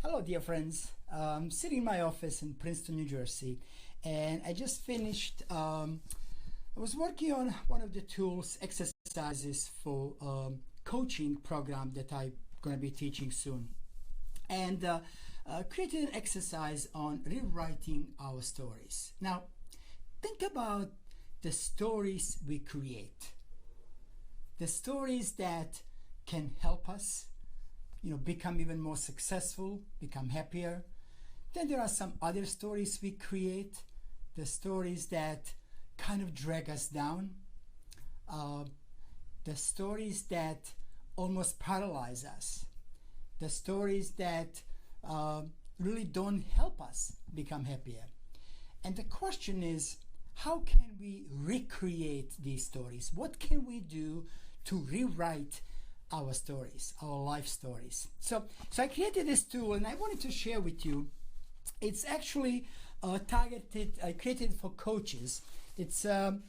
Hello, dear friends. I'm sitting in my office in Princeton, New Jersey, and I just finished. I was working on one of the tools, exercises for coaching program that I'm going to be teaching soon, and created an exercise on rewriting our stories. Now, think about the stories we create, the stories that can help us become even more successful, become happier. Then there are some other stories we create, the stories that kind of drag us down, the stories that almost paralyze us, the stories that really don't help us become happier. And the question is, how can we recreate these stories? What can we do to rewrite our stories, our life stories? So I created this tool and I wanted to share with you. It's actually targeted, I created it for coaches. It's about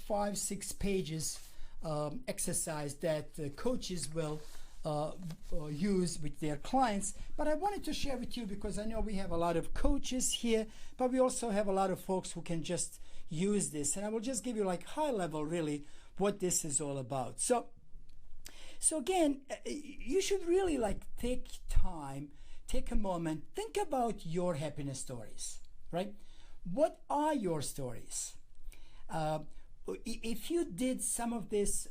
5-6 pages exercise that coaches will use with their clients. But I wanted to share with you because I know we have a lot of coaches here, but we also have a lot of folks who can just use this. And I will just give you like high level really what this is all about. So again, you should really take time, take a moment, think about your happiness stories, right? What are your stories? If you did some of this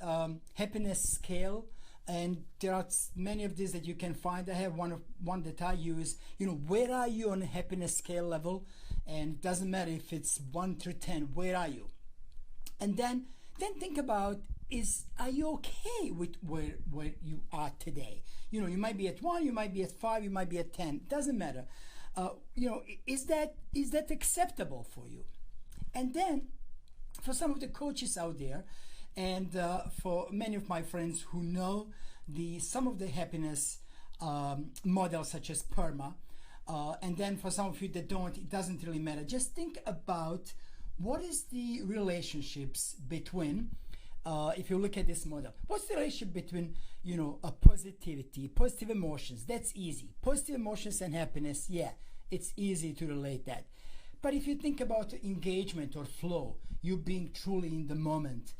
happiness scale, and there are many of these that you can find. I have one that I use. Where are you on a happiness scale level? And it doesn't matter if it's 1 through 10. Where are you? And then think about, are you okay with where you are today? You might be at 1, you might be at 5, you might be at 10. Doesn't matter. Is that acceptable for you? And then for some of the coaches out there, and for many of my friends who know some of the happiness models such as PERMA, and then for some of you that don't, it doesn't really matter. Just think about what is the relationships between, if you look at this model, what's the relationship between, positivity, positive emotions? That's easy. Positive emotions and happiness, yeah, it's easy to relate that. But if you think about engagement or flow, you being truly in the moment,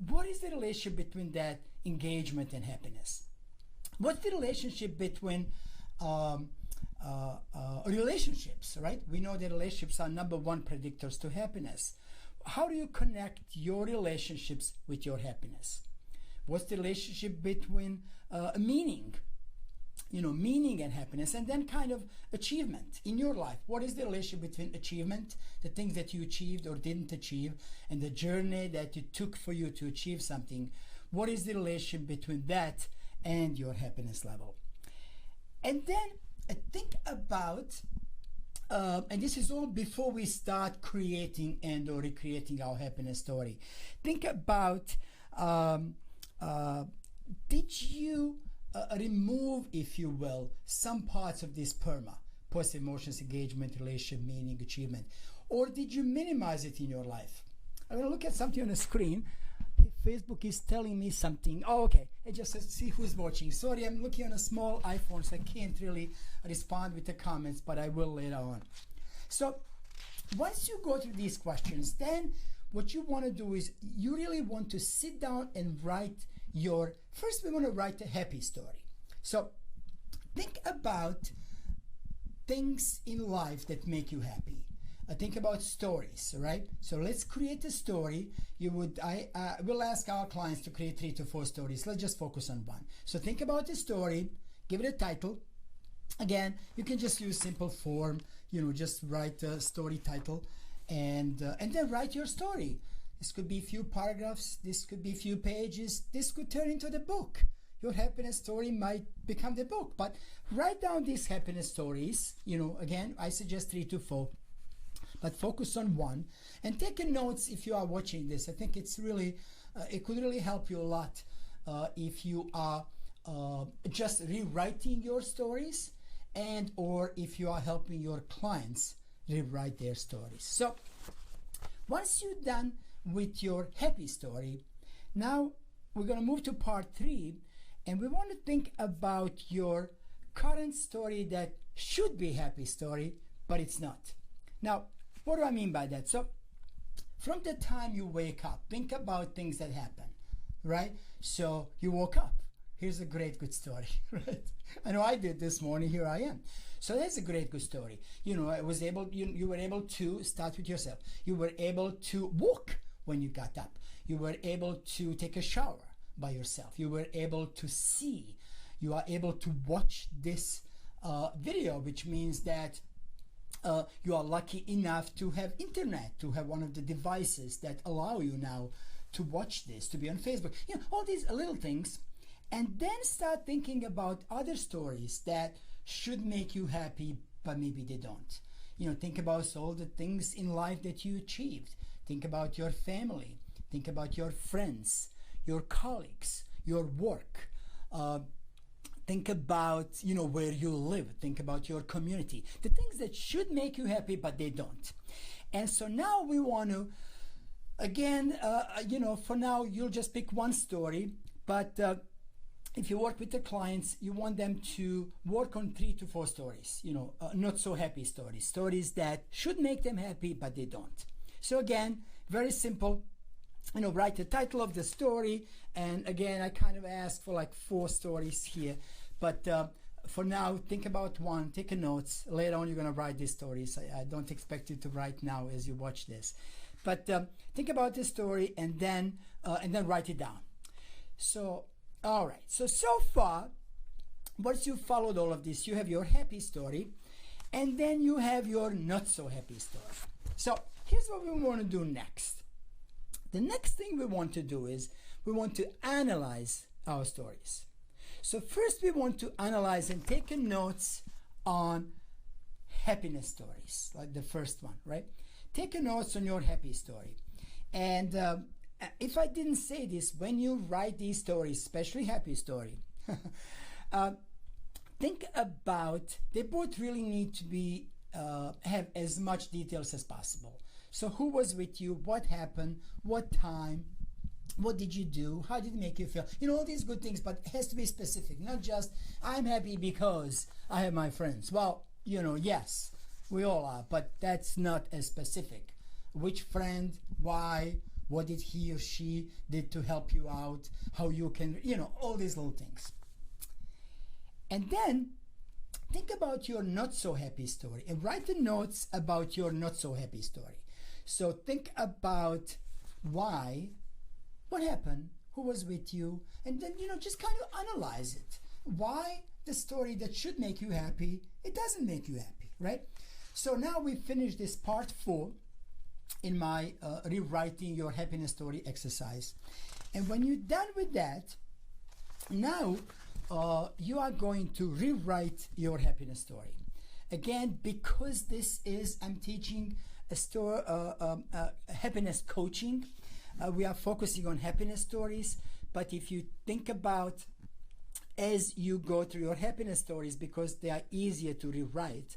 what is the relationship between that engagement and happiness? What's the relationship between relationships, right? We know that relationships are number one predictors to happiness. How do you connect your relationships with your happiness? What's the relationship between meaning and happiness, and then kind of achievement in your life? What is the relationship between achievement, the things that you achieved or didn't achieve, and the journey that it took for you to achieve something? What is the relationship between that and your happiness level? And then think about, and this is all before we start creating and or recreating our happiness story. Think about, did you remove, if you will, some parts of this PERMA, positive emotions, engagement, relationship, meaning, achievement, or did you minimize it in your life? I'm going to look at something on the screen. Facebook is telling me something. Oh, okay. I just see who's watching. Sorry, I'm looking on a small iPhone, so I can't really respond with the comments, but I will later on. So once you go through these questions, then what you want to do is you really want to sit down and write first we want to write a happy story. So think about things in life that make you happy. Think about stories, right? So let's create a story. I will ask our clients to create 3 to 4 stories. Let's just focus on one. So think about the story, give it a title. Again, you can just use simple form, just write a story title and then write your story. This could be a few paragraphs, this could be a few pages, this could turn into the book. Your happiness story might become the book, but write down these happiness stories. Again, I suggest 3 to 4. But focus on one and take notes if you are watching this. I think it's really, it could really help you a lot if you are just rewriting your stories and or if you are helping your clients rewrite their stories. So once you're done with your happy story, now we're going to move to part 3, and we want to think about your current story that should be a happy story, but it's not. Now, what do I mean by that? So from the time you wake up, think about things that happen, right? So you woke up. Here's a great good story, right? I know I did this morning. Here I am. So that's a great good story. You know, you were able to start with yourself. You were able to walk when you got up. You were able to take a shower by yourself. You were able to see. You are able to watch this video, which means that you are lucky enough to have internet, to have one of the devices that allow you now to watch this, to be on Facebook. You know, all these little things. And then start thinking about other stories that should make you happy, but maybe they don't. You know, think about all the things in life that you achieved. Think about your family. Think about your friends, your colleagues, your work. Think about, you know, where you live. Think about your community. The things that should make you happy, but they don't. And so now we want to, again, you know, for now, you'll just pick one story, but if you work with the clients, you want them to work on 3 to 4 stories, you know, not so happy stories, stories that should make them happy, but they don't. So again, very simple, you know, write the title of the story. And again, I kind of asked for like 4 stories here, but for now, think about one, take a notes. Later on, you're going to write these stories. I don't expect you to write now as you watch this, but think about this story and then write it down. So, all right, so far, once you followed all of this, you have your happy story, and then you have your not so happy story. So here's what we want to do next. The next thing we want to do is we want to analyze our stories. So first we want to analyze and take notes on happiness stories, like the first one, right? Take a notes on your happy story. And if I didn't say this, when you write these stories, especially happy story, think about, they both really need to be have as much details as possible. So who was with you, what happened, what time, what did you do, how did it make you feel, you know, all these good things, but it has to be specific, not just I'm happy because I have my friends. Well, you know, yes, we all are, but that's not as specific. Which friend, why, what did he or she did to help you out, how you can, you know, all these little things. And then think about your not so happy story and write the notes about your not so happy story. So think about why, what happened, who was with you, and then, you know, just kind of analyze it. Why the story that should make you happy, it doesn't make you happy, right? So now we finished this part 4 in my rewriting your happiness story exercise. And when you're done with that, now you are going to rewrite your happiness story. Again, because this is, I'm teaching happiness coaching, we are focusing on happiness stories. But if you think about, as you go through your happiness stories, because they are easier to rewrite,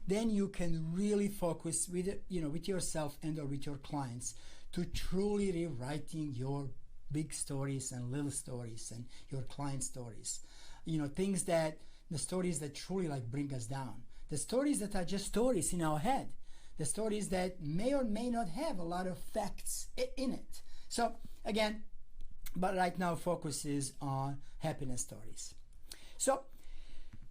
then you can really focus with, you know, with yourself and or with your clients to truly rewriting your big stories and little stories and your client stories. You know, things that, the stories that truly like bring us down. The stories that are just stories in our head. The stories that may or may not have a lot of facts in it. So again, but right now focus is on happiness stories.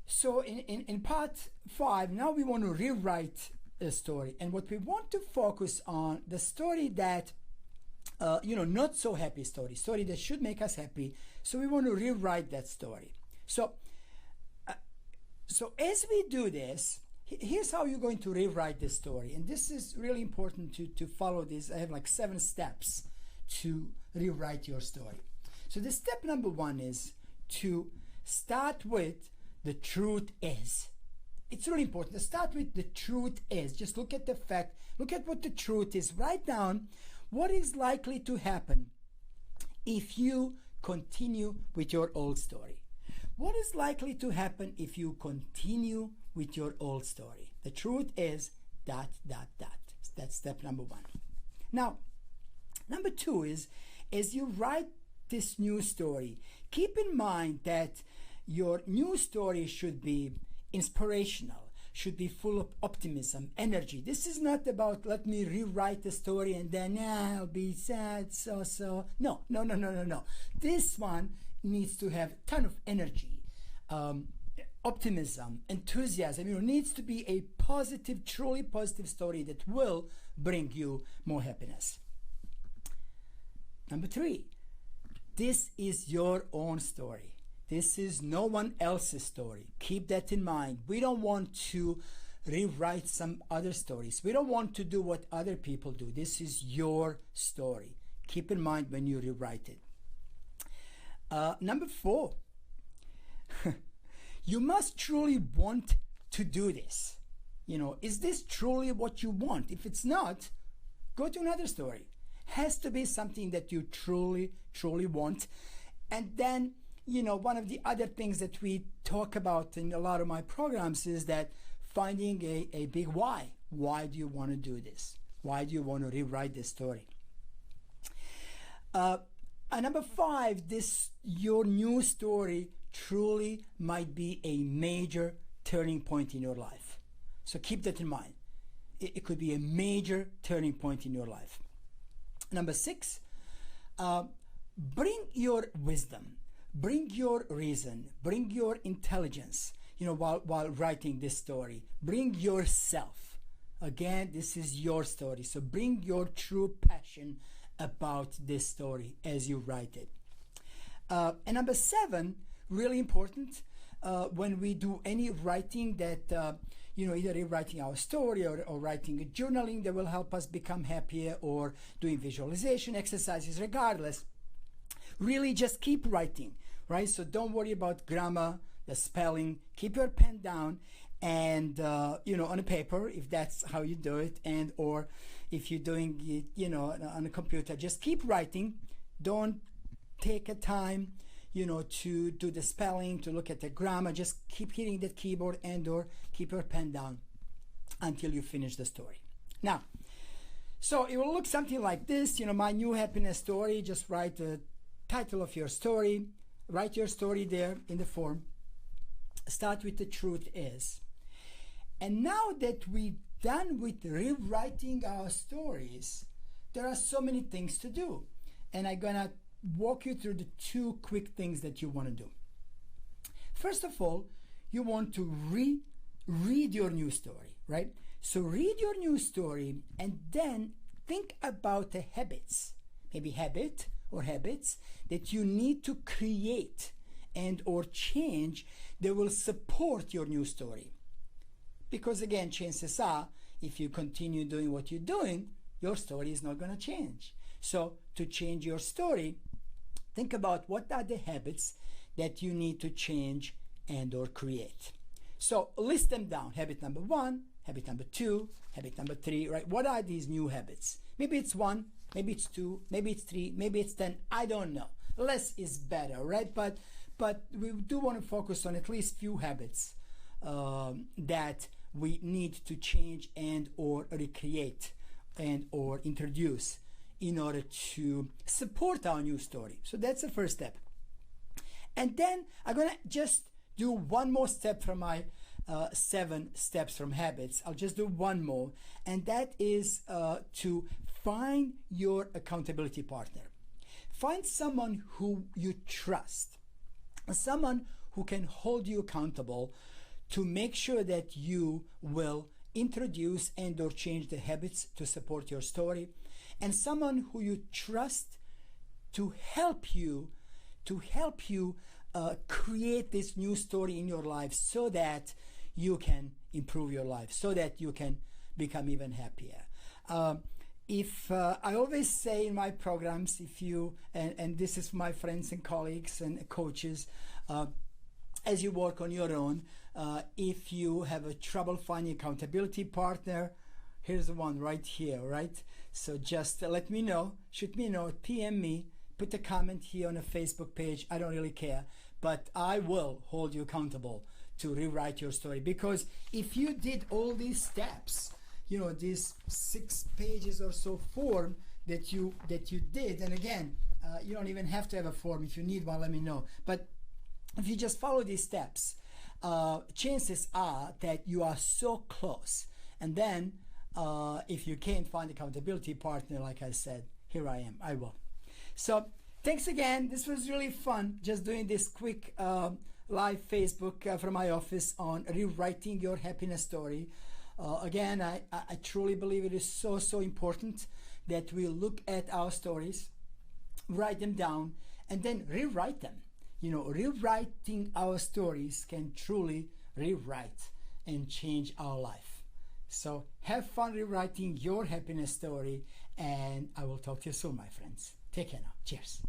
So in part 5, now we want to rewrite a story. And what we want to focus on, the story that, you know, not so happy story that should make us happy. So we want to rewrite that story. So as we do this, here's how you're going to rewrite this story. And this is really important to follow this. I have like 7 steps to rewrite your story. So the step number 1 is to start with the truth is. It's really important to start with the truth is. Just look at the fact, look at what the truth is. Write down what is likely to happen if you continue with your old story. What is likely to happen if you continue with your old story? The truth is ... That's step number 1. Now, number 2 is, as you write this new story, keep in mind that your new story should be inspirational, should be full of optimism, energy. This is not about let me rewrite the story and then I'll be sad, so. No. This one needs to have a ton of energy, optimism, enthusiasm. It needs to be a positive, truly positive story that will bring you more happiness. Number 3, this is your own story. This is no one else's story. Keep that in mind. We don't want to rewrite some other stories. We don't want to do what other people do. This is your story. Keep in mind when you rewrite it. Number 4, you must truly want to do this. Is this truly what you want? If it's not, go to another story. Has to be something that you truly want. And then, one of the other things that we talk about in a lot of my programs is that finding a big why. Why do you want to do this? Why do you want to rewrite this story? Number 5, your new story truly might be a major turning point in your life. So keep that in mind. It could be a major turning point in your life. Number 6, bring your wisdom, bring your reason, bring your intelligence, while writing this story. Bring yourself. Again, this is your story. So bring your true passion about this story as you write it. And number 7, really important, when we do any writing that, either rewriting our story or writing a journaling that will help us become happier, or doing visualization exercises, regardless, really just keep writing, right? So don't worry about grammar, the spelling. Keep your pen down and, on a paper, if that's how you do it, and or if you're doing it, on a computer, just keep writing. Don't take a time, to do the spelling, to look at the grammar. Just keep hitting that keyboard and or keep your pen down until you finish the story. Now, so it will look something like this. My new happiness story. Just write the title of your story. Write your story there in the form. Start with the truth is. And now that we're done with rewriting our stories, there are so many things to do. And I'm going to walk you through the 2 quick things that you want to do. First of all, you want to read your new story, right? So read your new story and then think about the habits, maybe habits that you need to create and or change that will support your new story. Because again, chances are, if you continue doing what you're doing, your story is not going to change. So to change your story, think about what are the habits that you need to change and or create. So list them down. Habit number 1, habit number 2, habit number 3, right? What are these new habits? Maybe it's 1, maybe it's 2, maybe it's 3, maybe it's 10. I don't know. Less is better, right? But we do want to focus on at least few habits that we need to change and or recreate and or introduce in order to support our new story. So that's the first step. And then I'm going to just do one more step from my 7 steps from habits. I'll just do one more, and that is to find your accountability partner. Find someone who you trust, someone who can hold you accountable to make sure that you will introduce and or change the habits to support your story, and someone who you trust to help you create this new story in your life so that you can improve your life, so that you can become even happier. I always say in my programs, if you, and this is for my friends and colleagues and coaches, as you work on your own, if you have a trouble finding accountability partner, here's the one right here, right? So just let me know, shoot me a note, PM me, put a comment here on a Facebook page. I don't really care, but I will hold you accountable to rewrite your story. Because if you did all these steps, these 6 pages or so form that you did, and again, you don't even have to have a form. If you need one, let me know. But if you just follow these steps, chances are that you are so close. And then if you can't find accountability partner, like I said, here I am, I will. So thanks again. This was really fun, just doing this quick live Facebook from my office on rewriting your happiness story. Again, I truly believe it is so important that we look at our stories, write them down, and then rewrite them. You know, rewriting our stories can truly rewrite and change our life. So have fun rewriting your happiness story, and I will talk to you soon, my friends. Take care now. Cheers.